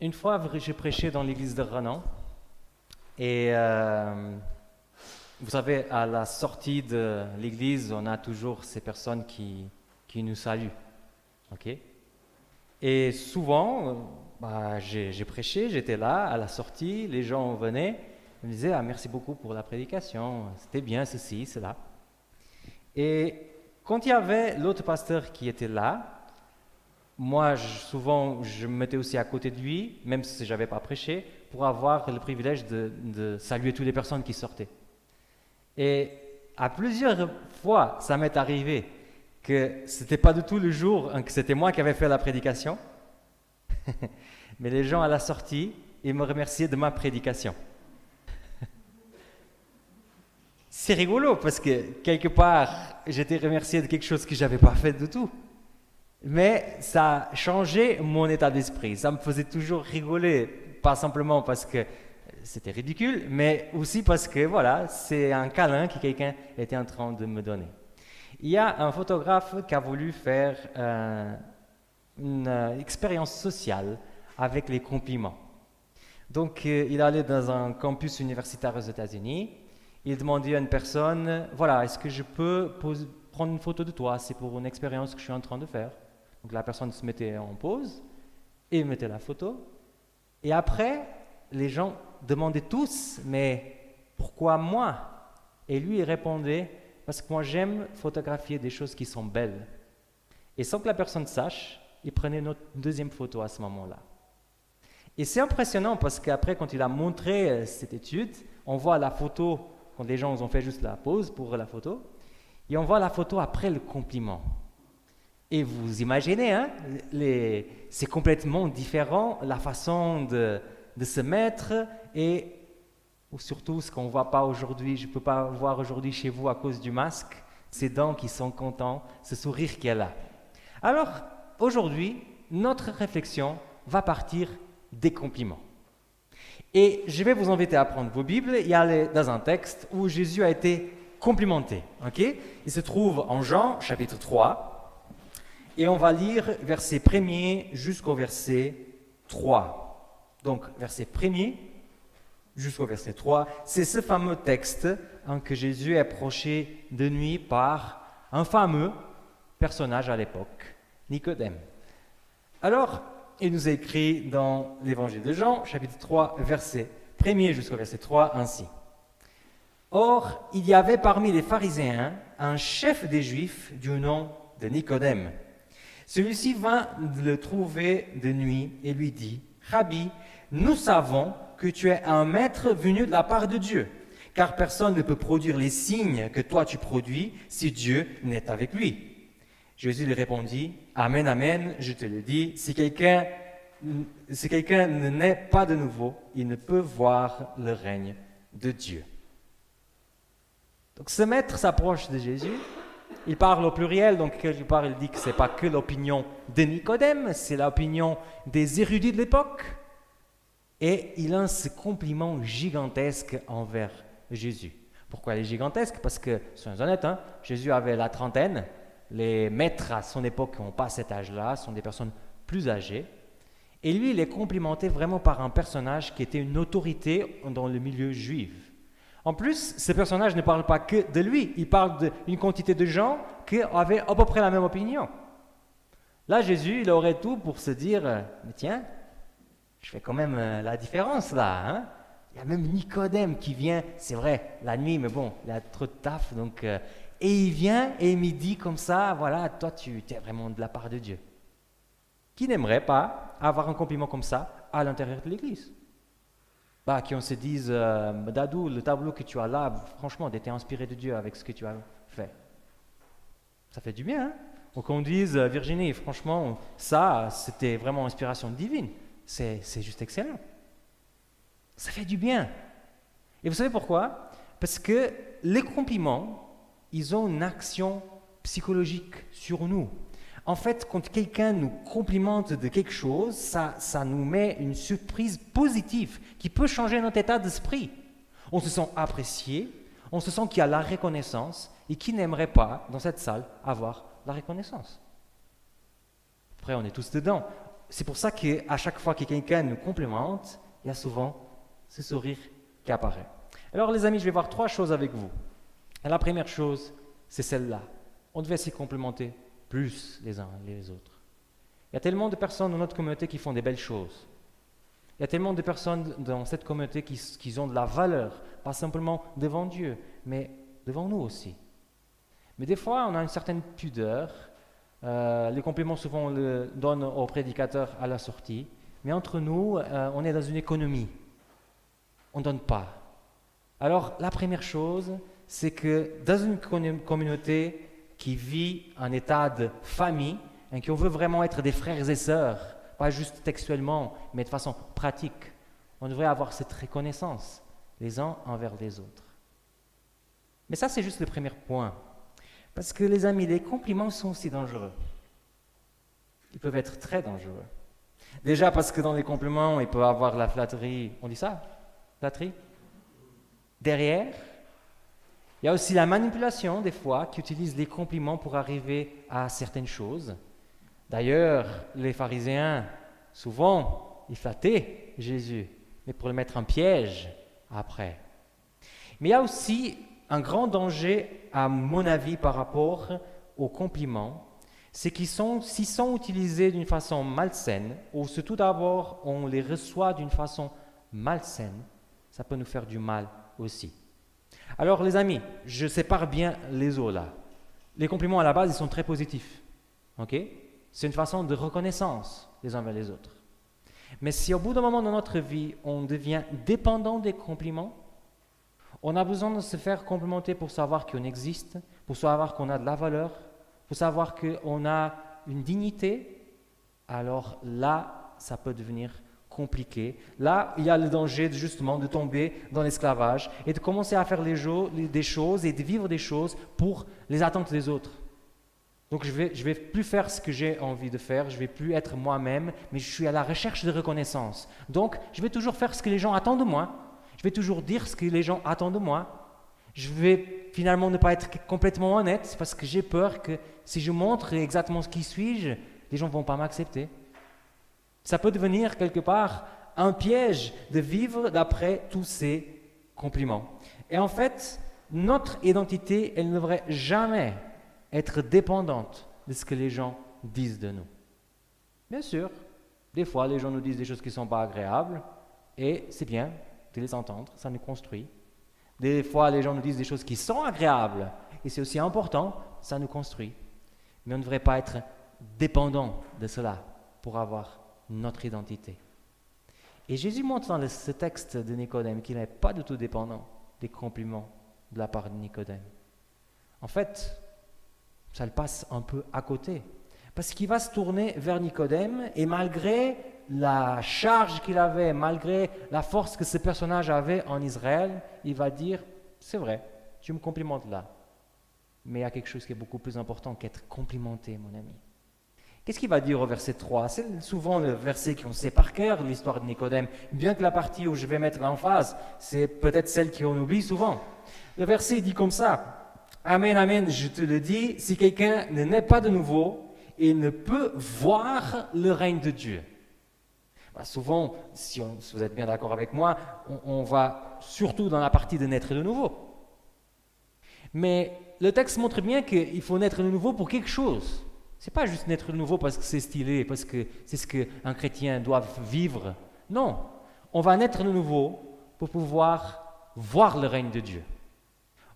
Une fois, j'ai prêché dans l'église de Renan et vous savez, à la sortie de l'église, on a toujours ces personnes qui nous saluent. Ok. Et souvent, j'ai prêché, j'étais là, à la sortie, les gens venaient, me disaient « Ah, merci beaucoup pour la prédication, c'était bien ceci, cela. » Et quand il y avait l'autre pasteur qui était là, moi, souvent, je me mettais aussi à côté de lui, même si je n'avais pas prêché, pour avoir le privilège de saluer toutes les personnes qui sortaient. Et à plusieurs fois, ça m'est arrivé que ce n'était pas du tout le jour que c'était moi qui avais fait la prédication, mais les gens à la sortie, ils me remerciaient de ma prédication. C'est rigolo parce que quelque part, j'étais remercié de quelque chose que je n'avais pas fait du tout. Mais ça a changé mon état d'esprit. Ça me faisait toujours rigoler, pas simplement parce que c'était ridicule, mais aussi parce que voilà, c'est un câlin que quelqu'un était en train de me donner. Il y a un photographe qui a voulu faire une expérience sociale avec les compliments. Donc, il allait dans un campus universitaire aux États-Unis. Il demandait à une personne, voilà, est-ce que je peux prendre une photo de toi? C'est pour une expérience que je suis en train de faire. Donc la personne se mettait en pause et mettait la photo. Et après, les gens demandaient tous, mais pourquoi moi? Et lui, il répondait, parce que moi j'aime photographier des choses qui sont belles. Et sans que la personne sache, il prenait une deuxième photo à ce moment-là. Et c'est impressionnant parce qu'après, quand il a montré cette étude, on voit la photo, quand les gens ont fait juste la pause pour la photo, et on voit la photo après le compliment. Et vous imaginez, hein, c'est complètement différent, la façon de se mettre, et surtout ce qu'on ne voit pas aujourd'hui, je ne peux pas voir aujourd'hui chez vous à cause du masque, ces dents qui sont contents, ce sourire qu'il y a là. Alors, aujourd'hui, notre réflexion va partir des compliments. Et je vais vous inviter à prendre vos Bibles et aller dans un texte où Jésus a été complimenté. Okay? Il se trouve en Jean, chapitre 3, et on va lire verset 1er jusqu'au verset 3. Donc, verset 1er jusqu'au verset 3, c'est ce fameux texte que Jésus est approché de nuit par un fameux personnage à l'époque, Nicodème. Alors, il nous est écrit dans l'évangile de Jean, chapitre 3, verset 1er jusqu'au verset 3, ainsi. Or, il y avait parmi les pharisiens un chef des Juifs du nom de Nicodème. Celui-ci vint le trouver de nuit et lui dit, « Rabbi, nous savons que tu es un maître venu de la part de Dieu, car personne ne peut produire les signes que toi tu produis si Dieu n'est avec lui. » Jésus lui répondit, « Amen, amen, je te le dis, si quelqu'un ne naît pas de nouveau, il ne peut voir le règne de Dieu. » Donc ce maître s'approche de Jésus, il parle au pluriel, donc quelque part il dit que ce n'est pas que l'opinion de Nicodème, c'est l'opinion des érudits de l'époque. Et il a ce compliment gigantesque envers Jésus. Pourquoi il est gigantesque? Parce que, soyons honnêtes, hein, Jésus avait la trentaine, les maîtres à son époque n'ont pas cet âge-là, sont des personnes plus âgées. Et lui, il est complimenté vraiment par un personnage qui était une autorité dans le milieu juif. En plus, ce personnage ne parle pas que de lui, il parle d'une quantité de gens qui avaient à peu près la même opinion. Là, Jésus, il aurait tout pour se dire, mais tiens, je fais quand même la différence là. Hein? Il y a même Nicodème qui vient, c'est vrai, la nuit, mais bon, il a trop de taf, donc... et il vient et il me dit comme ça, voilà, toi, tu es vraiment de la part de Dieu. Qui n'aimerait pas avoir un compliment comme ça à l'intérieur de l'Église? Qu'on se dise, Dadou, le tableau que tu as là, franchement, tu étais inspiré de Dieu avec ce que tu as fait. Ça fait du bien, hein? Ou qu'on dise, Virginie, franchement, ça, c'était vraiment inspiration divine. C'est juste excellent. Ça fait du bien. Et vous savez pourquoi? Parce que les compliments, ils ont une action psychologique sur nous. En fait, quand quelqu'un nous complimente de quelque chose, ça nous met une surprise positive qui peut changer notre état d'esprit. On se sent apprécié, on se sent qu'il y a la reconnaissance, et qui n'aimerait pas, dans cette salle, avoir la reconnaissance? Après, on est tous dedans. c'est pour ça qu'à chaque fois que quelqu'un nous complimente, il y a souvent ce sourire qui apparaît. Alors les amis, je vais voir 3 choses avec vous. Et la première chose, c'est celle-là. On devait s'y complimenter plus les uns les autres. Il y a tellement de personnes dans notre communauté qui font des belles choses. Il y a tellement de personnes dans cette communauté qui ont de la valeur, pas simplement devant Dieu, mais devant nous aussi. Mais des fois, on a une certaine pudeur. Les compliments, souvent, on le donne au prédicateur à la sortie. Mais entre nous, on est dans une économie. On ne donne pas. Alors, la première chose, c'est que dans une communauté qui vit un état de famille, et qu'on veut vraiment être des frères et sœurs, pas juste textuellement, mais de façon pratique, on devrait avoir cette reconnaissance les uns envers les autres. Mais ça, c'est juste le premier point. Parce que les amis, les compliments sont aussi dangereux. Ils peuvent être très dangereux. Déjà parce que dans les compliments, il peut y avoir la flatterie. On dit ça? Flatterie? Derrière, il y a aussi la manipulation, des fois, qui utilise les compliments pour arriver à certaines choses. D'ailleurs, les pharisiens, souvent, ils flattaient Jésus, mais pour le mettre en piège après. Mais il y a aussi un grand danger, à mon avis, par rapport aux compliments, c'est qu'ils s'ils sont utilisés d'une façon malsaine, ou tout d'abord on les reçoit d'une façon malsaine, ça peut nous faire du mal aussi. Alors les amis, je sépare bien les eaux là. Les compliments à la base, ils sont très positifs. Ok? C'est une façon de reconnaissance les uns vers les autres. Mais si au bout d'un moment dans notre vie, on devient dépendant des compliments, on a besoin de se faire complimenter pour savoir qu'on existe, pour savoir qu'on a de la valeur, pour savoir qu'on a une dignité, alors là, ça peut devenir compliqué. Là, il y a le danger justement de tomber dans l'esclavage et de commencer à faire des choses et de vivre des choses pour les attentes des autres. Donc je vais plus faire ce que j'ai envie de faire, je vais plus être moi-même, mais je suis à la recherche de reconnaissance. Donc je vais toujours faire ce que les gens attendent de moi. Je vais toujours dire ce que les gens attendent de moi. Je vais finalement ne pas être complètement honnête parce que j'ai peur que si je montre exactement qui suis-je, les gens ne vont pas m'accepter. Ça peut devenir quelque part un piège de vivre d'après tous ces compliments. Et en fait, notre identité, elle ne devrait jamais être dépendante de ce que les gens disent de nous. Bien sûr, des fois, les gens nous disent des choses qui ne sont pas agréables et c'est bien de les entendre, ça nous construit. Des fois, les gens nous disent des choses qui sont agréables, et c'est aussi important, ça nous construit. Mais on ne devrait pas être dépendant de cela pour avoir notre identité. Et Jésus montre dans ce texte de Nicodème qu'il n'est pas du tout dépendant des compliments de la part de Nicodème. En fait, ça le passe un peu à côté. Parce qu'il va se tourner vers Nicodème, et malgré la charge qu'il avait, malgré la force que ce personnage avait en Israël, il va dire, c'est vrai, tu me complimentes là. Mais il y a quelque chose qui est beaucoup plus important qu'être complimenté, mon ami. Qu'est-ce qu'il va dire au verset 3? C'est souvent le verset qu'on sait par cœur, l'histoire de Nicodème, bien que la partie où je vais mettre l'emphase, c'est peut-être celle qu'on oublie souvent. Le verset dit comme ça, « Amen, amen, je te le dis, si quelqu'un ne naît pas de nouveau, il ne peut voir le règne de Dieu. » Souvent, si vous êtes bien d'accord avec moi, on va surtout dans la partie de naître de nouveau. Mais le texte montre bien qu'il faut naître de nouveau pour quelque chose. Ce n'est pas juste naître de nouveau parce que c'est stylé, parce que c'est ce qu'un chrétien doit vivre. Non, on va naître de nouveau pour pouvoir voir le règne de Dieu.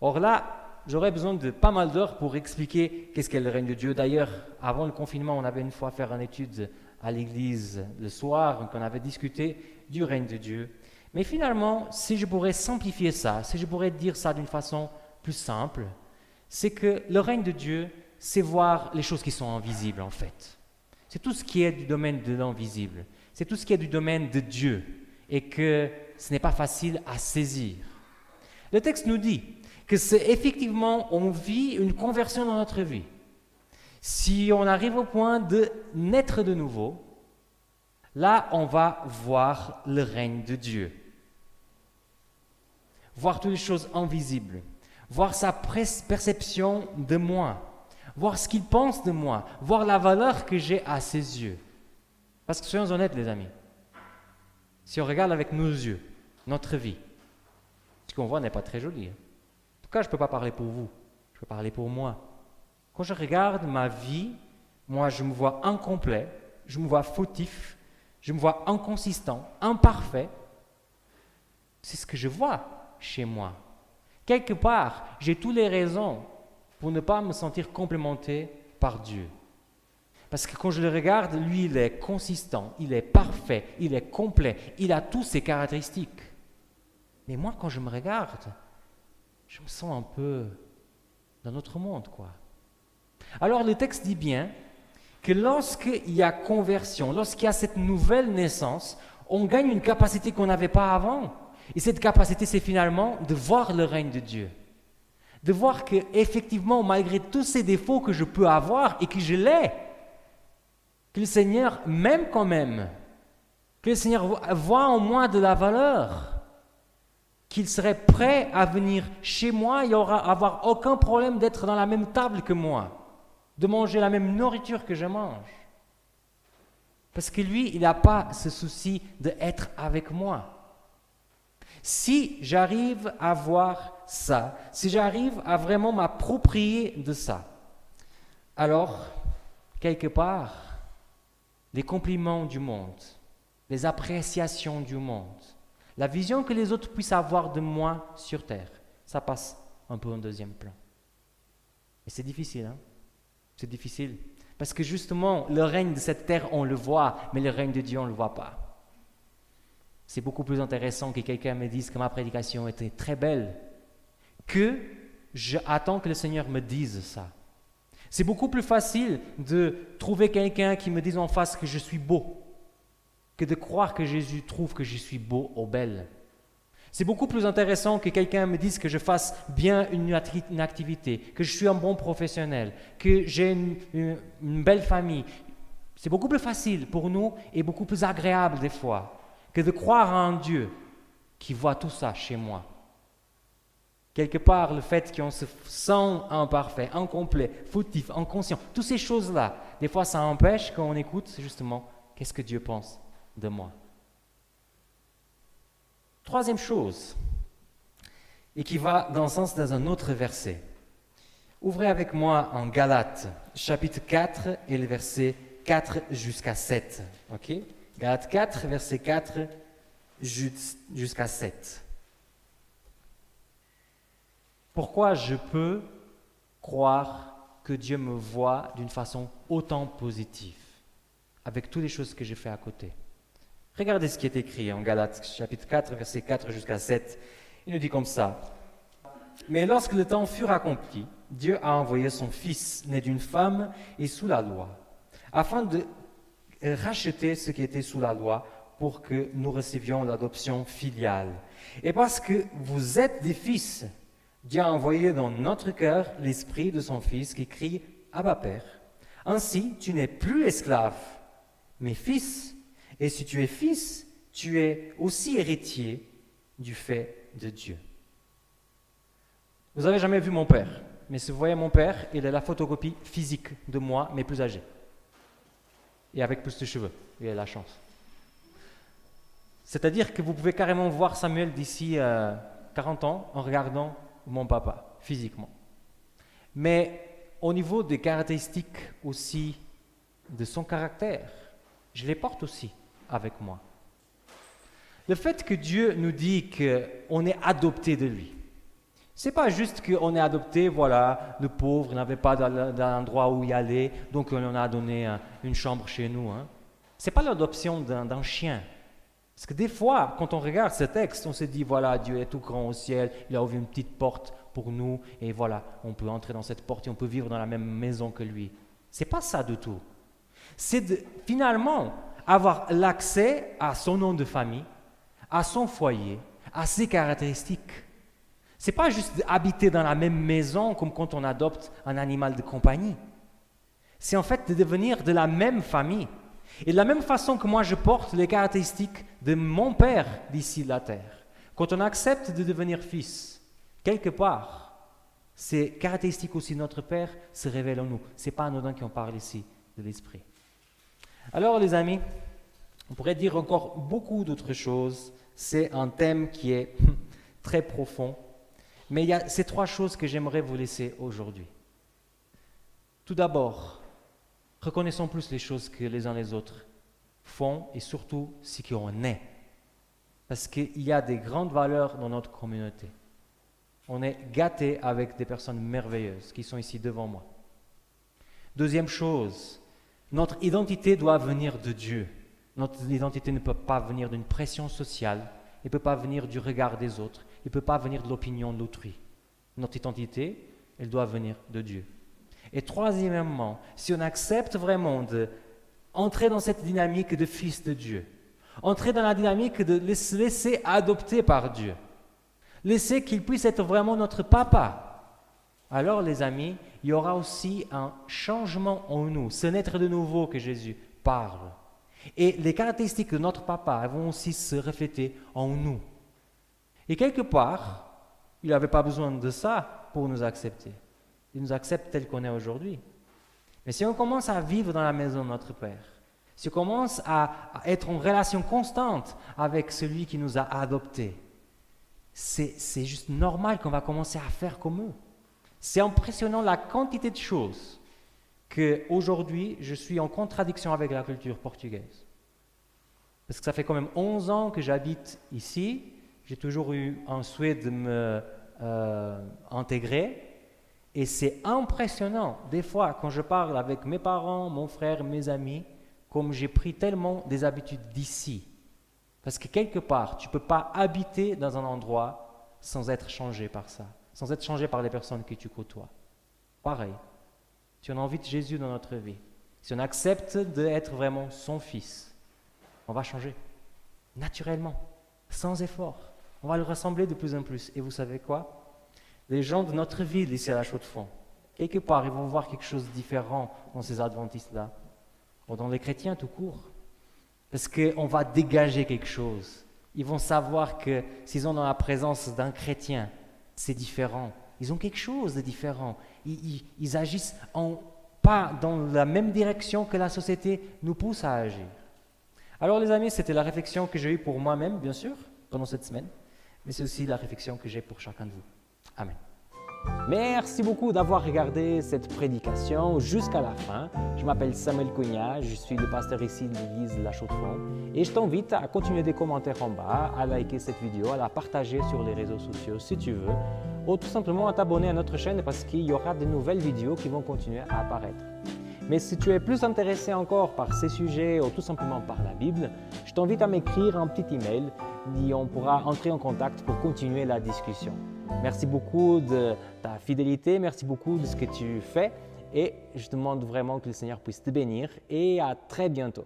Or là, j'aurais besoin de pas mal d'heures pour expliquer qu'est-ce qu'est le règne de Dieu. D'ailleurs, avant le confinement, on avait une fois fait une étude à l'église le soir, donc on avait discuté du règne de Dieu. Mais finalement, si je pourrais simplifier ça, si je pourrais dire ça d'une façon plus simple, c'est que le règne de Dieu, c'est voir les choses qui sont invisibles en fait. C'est tout ce qui est du domaine de l'invisible. C'est tout ce qui est du domaine de Dieu et que ce n'est pas facile à saisir. Le texte nous dit que c'est effectivement, on vit une conversion dans notre vie. Si on arrive au point de naître de nouveau, là, on va voir le règne de Dieu. Voir toutes les choses invisibles. Voir sa perception de moi. Voir ce qu'il pense de moi. Voir la valeur que j'ai à ses yeux. Parce que soyons honnêtes, les amis, si on regarde avec nos yeux, notre vie, ce qu'on voit n'est pas très joli. En tout cas, je ne peux pas parler pour vous, je peux parler pour moi. Quand je regarde ma vie, moi, je me vois incomplet, je me vois fautif, je me vois inconsistant, imparfait. C'est ce que je vois chez moi. Quelque part, j'ai toutes les raisons pour ne pas me sentir complémenté par Dieu. Parce que quand je le regarde, lui, il est consistant, il est parfait, il est complet, il a toutes ses caractéristiques. Mais moi, quand je me regarde, je me sens un peu dans notre monde, quoi. Alors, le texte dit bien que lorsqu'il y a conversion, lorsqu'il y a cette nouvelle naissance, on gagne une capacité qu'on n'avait pas avant. Et cette capacité, c'est finalement de voir le règne de Dieu. De voir qu'effectivement, malgré tous ces défauts que je peux avoir et que je l'ai, que le Seigneur m'aime quand même, que le Seigneur voit en moi de la valeur, qu'il serait prêt à venir chez moi et avoir aucun problème d'être dans la même table que moi, de manger la même nourriture que je mange. Parce que lui, il n'a pas ce souci d'être avec moi. Si j'arrive à voir ça, si j'arrive à vraiment m'approprier de ça, alors, quelque part, les compliments du monde, les appréciations du monde, la vision que les autres puissent avoir de moi sur terre, ça passe un peu en deuxième plan. Et c'est difficile, hein? C'est difficile. Parce que justement, le règne de cette terre, on le voit, mais le règne de Dieu, on ne le voit pas. C'est beaucoup plus intéressant que quelqu'un me dise que ma prédication était très belle, que j'attends que le Seigneur me dise ça. C'est beaucoup plus facile de trouver quelqu'un qui me dise en face que je suis beau, que de croire que Jésus trouve que je suis beau ou belle. C'est beaucoup plus intéressant que quelqu'un me dise que je fasse bien une activité, que je suis un bon professionnel, que j'ai une belle famille. C'est beaucoup plus facile pour nous et beaucoup plus agréable des fois que de croire en un Dieu qui voit tout ça chez moi. Quelque part, le fait qu'on se sent imparfait, incomplet, fautif, inconscient, toutes ces choses-là, des fois ça empêche qu'on écoute justement qu'est-ce que Dieu pense de moi. Troisième chose, et qui va dans le sens dans un autre verset. Ouvrez avec moi en Galates, chapitre 4 et le verset 4 jusqu'à 7. Ok? Galates 4, verset 4 jusqu'à 7. Pourquoi je peux croire que Dieu me voit d'une façon autant positive, avec toutes les choses que j'ai fait à côté? Regardez ce qui est écrit en Galates, chapitre 4, verset 4 jusqu'à 7. Il nous dit comme ça. « Mais lorsque le temps fut accompli, Dieu a envoyé son Fils, né d'une femme et sous la loi, afin de racheter ce qui était sous la loi pour que nous recevions l'adoption filiale. Et parce que vous êtes des fils, Dieu a envoyé dans notre cœur l'esprit de son Fils qui crie « Abba Père ». Ainsi, tu n'es plus esclave, mais fils. Et si tu es fils, tu es aussi héritier du fait de Dieu. Vous n'avez jamais vu mon père, mais si vous voyez mon père, il a la photocopie physique de moi, mais plus âgé. Et avec plus de cheveux, il a la chance. C'est-à-dire que vous pouvez carrément voir Samuel d'ici 40 ans en regardant mon papa, physiquement. Mais au niveau des caractéristiques aussi de son caractère, je les porte aussi avec moi. Le fait que Dieu nous dit qu'on est adopté de lui, c'est pas juste qu'on est adopté, voilà, le pauvre n'avait pas d'endroit où y aller, donc on en a donné une chambre chez nous. Hein. C'est pas l'adoption d'un chien. Parce que des fois, quand on regarde ce texte, on se dit, voilà, Dieu est tout grand au ciel, il a ouvert une petite porte pour nous, et voilà, on peut entrer dans cette porte et on peut vivre dans la même maison que lui. C'est pas ça du tout. C'est finalement avoir l'accès à son nom de famille, à son foyer, à ses caractéristiques. Ce n'est pas juste habiter dans la même maison comme quand on adopte un animal de compagnie. C'est en fait de devenir de la même famille. Et de la même façon que moi je porte les caractéristiques de mon père d'ici la terre. Quand on accepte de devenir fils, quelque part, ces caractéristiques aussi de notre père se révèlent en nous. Ce n'est pas anodin qu'on parle ici de l'esprit. Alors les amis, On pourrait dire encore beaucoup d'autres choses. C'est un thème qui est très profond. Mais il y a ces 3 choses que j'aimerais vous laisser aujourd'hui. Tout d'abord, reconnaissons plus les choses que les uns les autres font et surtout ce qu'on est. Parce qu'il y a des grandes valeurs dans notre communauté. On est gâtés avec des personnes merveilleuses qui sont ici devant moi. Deuxième chose, notre identité doit venir de Dieu. Notre identité ne peut pas venir d'une pression sociale, elle ne peut pas venir du regard des autres, elle ne peut pas venir de l'opinion de l'autrui. Notre identité, elle doit venir de Dieu. Et troisièmement, si on accepte vraiment d'entrer dans cette dynamique de fils de Dieu, entrer dans la dynamique de se laisser adopter par Dieu, laisser qu'il puisse être vraiment notre papa, alors les amis, il y aura aussi un changement en nous. C'est naître de nouveau que Jésus parle. Et les caractéristiques de notre papa vont aussi se refléter en nous. Et quelque part, il n'avait pas besoin de ça pour nous accepter. Il nous accepte tel qu'on est aujourd'hui. Mais si on commence à vivre dans la maison de notre Père, si on commence à être en relation constante avec celui qui nous a adoptés, c'est juste normal qu'on va commencer à faire comme eux. C'est impressionnant la quantité de choses qu'aujourd'hui, je suis en contradiction avec la culture portugaise. Parce que ça fait quand même 11 ans que j'habite ici, j'ai toujours eu un souhait de me intégrer, et c'est impressionnant, des fois, quand je parle avec mes parents, mon frère, mes amis, comme j'ai pris tellement des habitudes d'ici. Parce que quelque part, tu ne peux pas habiter dans un endroit sans être changé par ça, sans être changé par les personnes que tu côtoies. Pareil, si on invite Jésus dans notre vie, si on accepte d'être vraiment son fils, on va changer, naturellement, sans effort. On va le ressembler de plus en plus. Et vous savez quoi? Les gens de notre ville ici à la Chaux-de-Fonds, quelque part, ils vont voir quelque chose de différent dans ces adventistes-là, ou dans les chrétiens tout court. Parce qu'on va dégager quelque chose. Ils vont savoir que s'ils sont dans la présence d'un chrétien, c'est différent. Ils ont quelque chose de différent. Ils agissent pas dans la même direction que la société nous pousse à agir. Alors les amis, c'était la réflexion que j'ai eue pour moi-même, bien sûr, pendant cette semaine, mais c'est aussi la réflexion que j'ai pour chacun de vous. Amen. Merci beaucoup d'avoir regardé cette prédication jusqu'à la fin. Je m'appelle Samuel Cogna, je suis le pasteur ici de l'église La Chaux-de-Fonds et je t'invite à continuer des commentaires en bas, à liker cette vidéo, à la partager sur les réseaux sociaux si tu veux, ou tout simplement à t'abonner à notre chaîne parce qu'il y aura de nouvelles vidéos qui vont continuer à apparaître. Mais si tu es plus intéressé encore par ces sujets ou tout simplement par la Bible, je t'invite à m'écrire un petit email et on pourra entrer en contact pour continuer la discussion. Merci beaucoup de ta fidélité, merci beaucoup de ce que tu fais et je demande vraiment que le Seigneur puisse te bénir et à très bientôt.